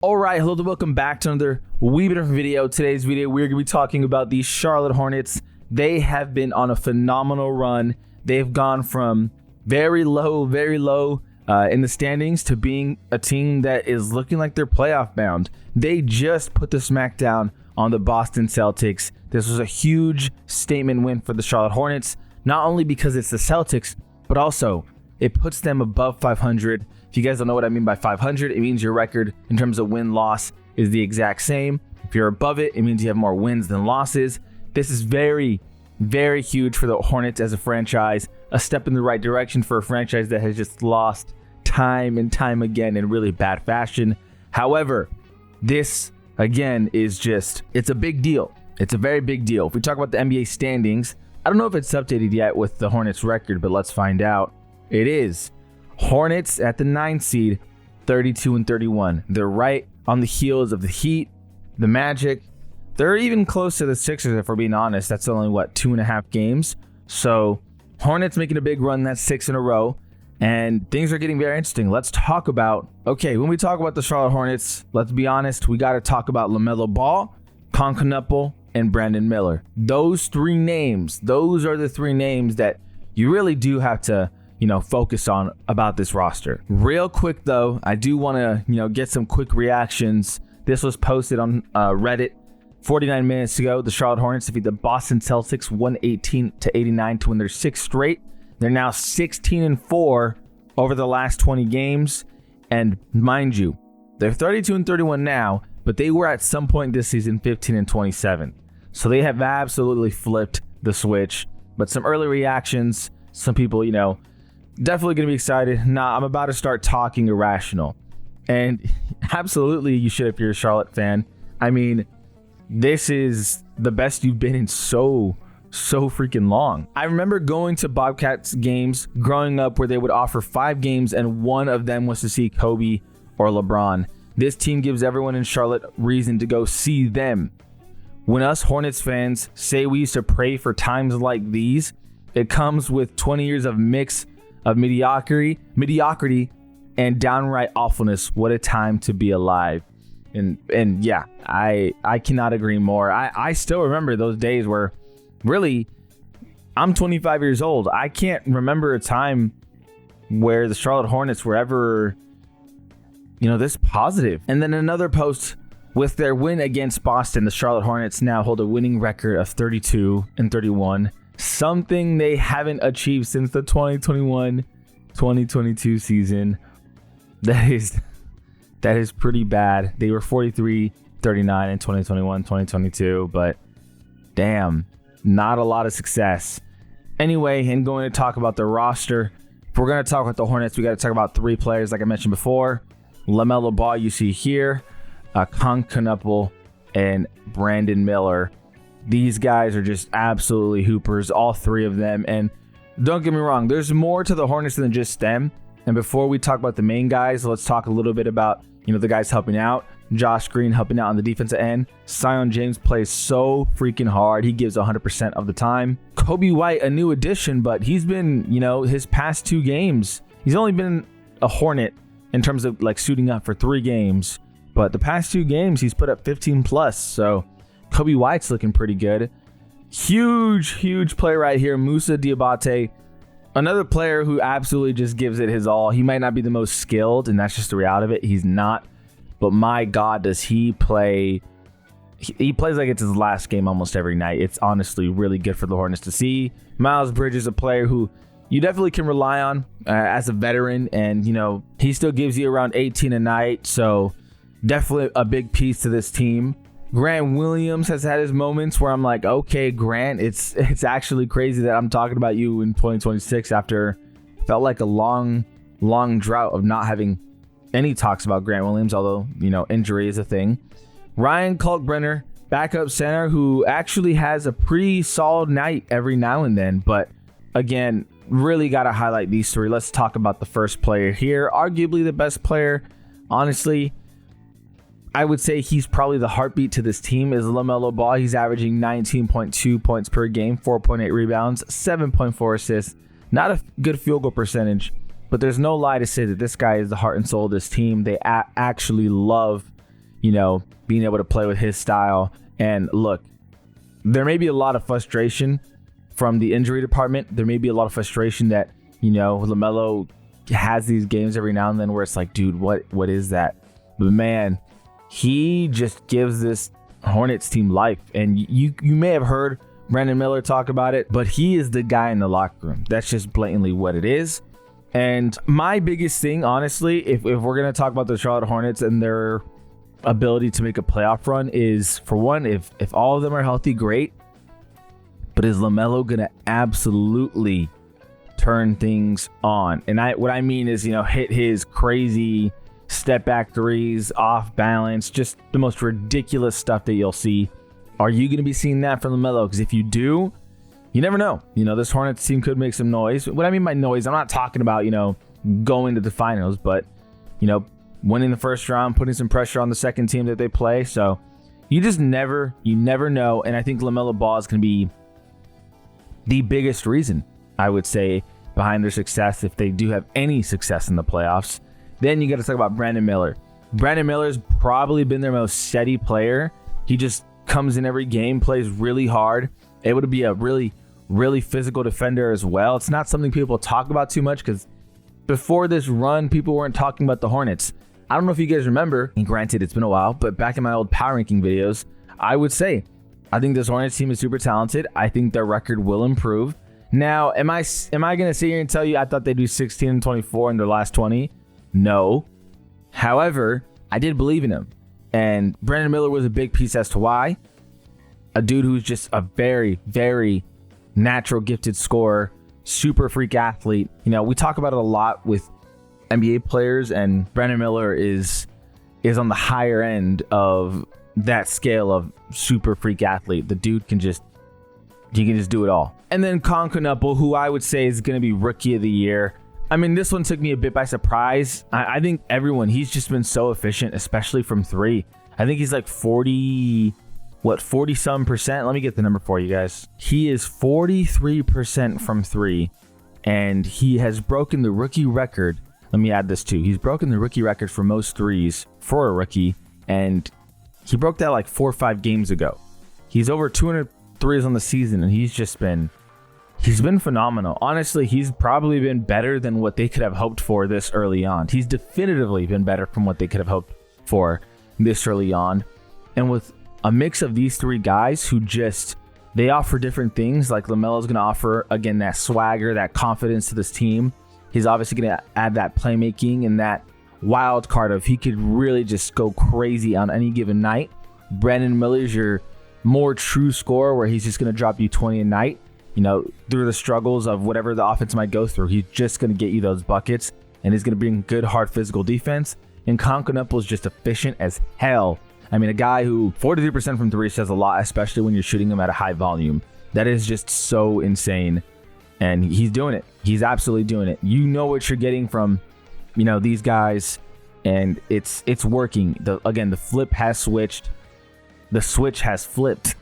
All right, hello and welcome back to another wee bit of a video. Today's video, we're going to be talking about the Charlotte Hornets. They have been on a phenomenal run. They've gone from very low in the standings to being a team that is looking like they're playoff bound. They just put the smackdown on the Boston Celtics. This was a huge statement win for the Charlotte Hornets, not only because it's the Celtics, but also it puts them above 500. If you guys don't know what I mean by 500, it means your record in terms of win-loss is the exact same. If you're above it, it means you have more wins than losses. This is very, very huge for the Hornets as a franchise. A step in the right direction for a franchise that has just lost time and time again in really bad fashion. However, this, again, is just, it's a big deal. It's a very big deal. If we talk about the NBA standings, I don't know if it's updated yet with the Hornets record, but let's find out. It is. Hornets at the 9th seed, 32-31. They're right on the heels of the Heat, the Magic. They're even close to the Sixers, if we're being honest. That's only, 2.5 games? So Hornets making a big run. That's 6 in a row. And things are getting very interesting. Let's talk about, when we talk about the Charlotte Hornets, let's be honest, we got to talk about LaMelo Ball, Knuppel, and Brandon Miller. Those three names, those are the three names that you really do have to focus on about this roster. Real quick though, I do want to, get some quick reactions. This was posted on Reddit 49 minutes ago. The Charlotte Hornets defeat the Boston Celtics 118-89 to win their 6th straight. They're now 16-4 over the last 20 games. And mind you, they're 32-31 now, but they were at some point this season 15-27. So they have absolutely flipped the switch. But some early reactions, some people, definitely going to be excited. Nah, I'm about to start talking irrational. And absolutely you should if you're a Charlotte fan. I mean, this is the best you've been in so freaking long. I remember going to Bobcats games growing up where they would offer 5 games and one of them was to see Kobe or LeBron. This team gives everyone in Charlotte reason to go see them. When us Hornets fans say we used to pray for times like these, it comes with 20 years of mix of mediocrity and downright awfulness. What a time to be alive. And yeah, I cannot agree more. I still remember those days where really I'm 25 years old. I can't remember a time where the Charlotte Hornets were ever this positive. And then another post, with their win against Boston, the Charlotte Hornets now hold a winning record of 32-31. Something they haven't achieved since the 2021-2022 season. That is pretty bad. They were 43-39 in 2021-2022, but damn, not a lot of success. Anyway, and going to talk about the roster, if we're going to talk about the Hornets, we got to talk about 3 players like I mentioned before. LaMelo Ball, you see here, Knuppel, and Brandon Miller. These guys are just absolutely hoopers, all 3 of them. And don't get me wrong, there's more to the Hornets than just them. And before we talk about the main guys, let's talk a little bit about, the guys helping out. Josh Green helping out on the defensive end. Zion James plays so freaking hard. He gives 100% of the time. Kobe White, a new addition, but he's been, his past 2 games, he's only been a Hornet in terms of suiting up for 3 games. But the past 2 games, he's put up 15 plus. So Kobe White's looking pretty good. Huge play right here. Moussa Diabate, another player who absolutely just gives it his all. He might not be the most skilled, and that's just the reality of it. He's not. But my God, does he play. He plays like it's his last game almost every night. It's honestly really good for the Hornets to see. Miles Bridges, a player who you definitely can rely on as a veteran. And, he still gives you around 18 a night. So definitely a big piece to this team. Grant Williams has had his moments where I'm like, okay, Grant, it's actually crazy that I'm talking about you in 2026 after felt like a long drought of not having any talks about Grant Williams, although, injury is a thing. Ryan Kalkbrenner, backup center, who actually has a pretty solid night every now and then. But again, really got to highlight these 3. Let's talk about the first player here. Arguably the best player, honestly. I would say he's probably the heartbeat to this team is LaMelo Ball. He's averaging 19.2 points per game, 4.8 rebounds, 7.4 assists. Not a good field goal percentage, but there's no lie to say that this guy is the heart and soul of this team. They actually love being able to play with his style. And look, there may be a lot of frustration from the injury department. There may be a lot of frustration that, LaMelo has these games every now and then where it's like, dude, what is that? But man, he just gives this Hornets team life. And you may have heard Brandon Miller talk about it, but he is the guy in the locker room. That's just blatantly what it is. And my biggest thing, honestly, if we're going to talk about the Charlotte Hornets and their ability to make a playoff run, is, for one, if all of them are healthy, great. But is LaMelo going to absolutely turn things on? And what I mean is, hit his crazy step back threes, off balance, just the most ridiculous stuff that you'll see. Are you going to be seeing that from LaMelo? Because if you do, you never know. This Hornets team could make some noise. What I mean by noise, I'm not talking about, going to the finals, but, winning the first round, putting some pressure on the second team that they play. So you never know. And I think LaMelo Ball is going to be the biggest reason, I would say, behind their success, if they do have any success in the playoffs. Then you got to talk about Brandon Miller. Brandon Miller's probably been their most steady player. He just comes in every game, plays really hard, able to be a really, really physical defender as well. It's not something people talk about too much because before this run, people weren't talking about the Hornets. I don't know if you guys remember, and granted, it's been a while, but back in my old power ranking videos, I would say, I think this Hornets team is super talented. I think their record will improve. Now, am I going to sit here and tell you I thought they'd do 16-24 in their last 20? No. However, I did believe in him. And Brandon Miller was a big piece as to why. A dude who's just a very, very natural gifted scorer, super freak athlete. We talk about it a lot with NBA players, and Brandon Miller is on the higher end of that scale of super freak athlete. The dude can just do it all. And then Knuckle, who I would say is going to be rookie of the year. I mean, this one took me a bit by surprise. I think he's just been so efficient, especially from three. I think he's like 40 some percent. Let me get the number for you guys. He is 43% from three, and he has broken the rookie record. Let me add this too. He's broken the rookie record for most threes for a rookie, and he broke that like 4 or 5 games ago. He's over 200 threes on the season, and he's been phenomenal. Honestly, he's probably been better than what they could have hoped for this early on. He's definitively been better from what they could have hoped for this early on. And with a mix of these three guys who they offer different things, like LaMelo's going to offer, again, that swagger, that confidence to this team. He's obviously going to add that playmaking and that wild card of he could really just go crazy on any given night. Brandon Miller's your more true scorer where he's just going to drop you 20 a night. Through the struggles of whatever the offense might go through, he's just going to get you those buckets, and he's going to bring good, hard physical defense. And Knuckle is just efficient as hell. I mean, a guy who 43% from three says a lot, especially when you're shooting him at a high volume. That is just so insane. And he's doing it. He's absolutely doing it. You know what you're getting from, these guys, and it's working. The flip has switched. The switch has flipped.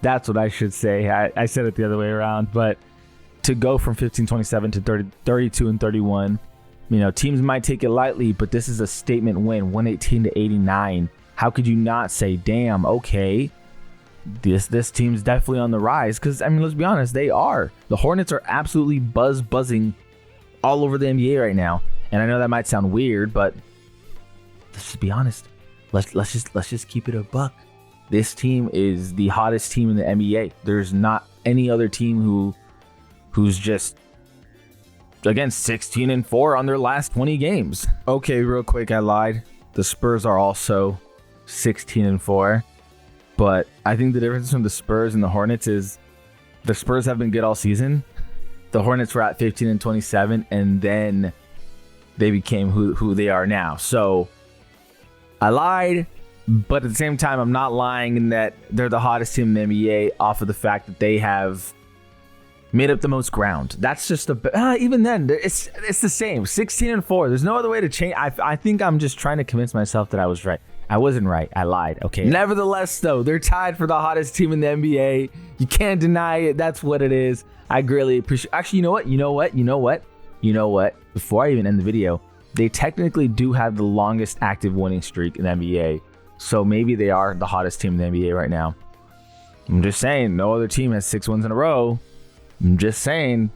That's what I should say. I said it the other way around. But to go from 15-27 to 32-31, teams might take it lightly, but this is a statement win, 118-89. How could you not say, damn, okay, this team's definitely on the rise? Because, let's be honest, they are. The Hornets are absolutely buzzing all over the NBA right now. And I know that might sound weird, but let's just be honest. Let's just keep it a buck. This team is the hottest team in the NBA. There's not any other team who's just, again, 16-4 on their last 20 games. Okay, real quick, I lied. The Spurs are also 16-4. But I think the difference between the Spurs and the Hornets is the Spurs have been good all season. The Hornets were at 15-27, and then they became who they are now. So I lied. But at the same time, I'm not lying in that they're the hottest team in the NBA off of the fact that they have made up the most ground. That's just even then, it's the same. 16-4. There's no other way to change. I think I'm just trying to convince myself that I was right. I wasn't right. I lied. Okay. Nevertheless, though, they're tied for the hottest team in the NBA. You can't deny it. That's what it is. I greatly appreciate. Actually, you know what? Before I even end the video, they technically do have the longest active winning streak in the NBA. So maybe they are the hottest team in the NBA right now. I'm just saying, no other team has 6 wins in a row. I'm just saying,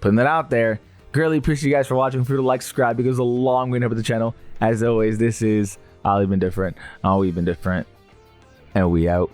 putting that out there. Greatly appreciate you guys for watching. Feel free to like, subscribe, because it's a long way to help the channel. As always, this is We've been different. We've been different. And we out.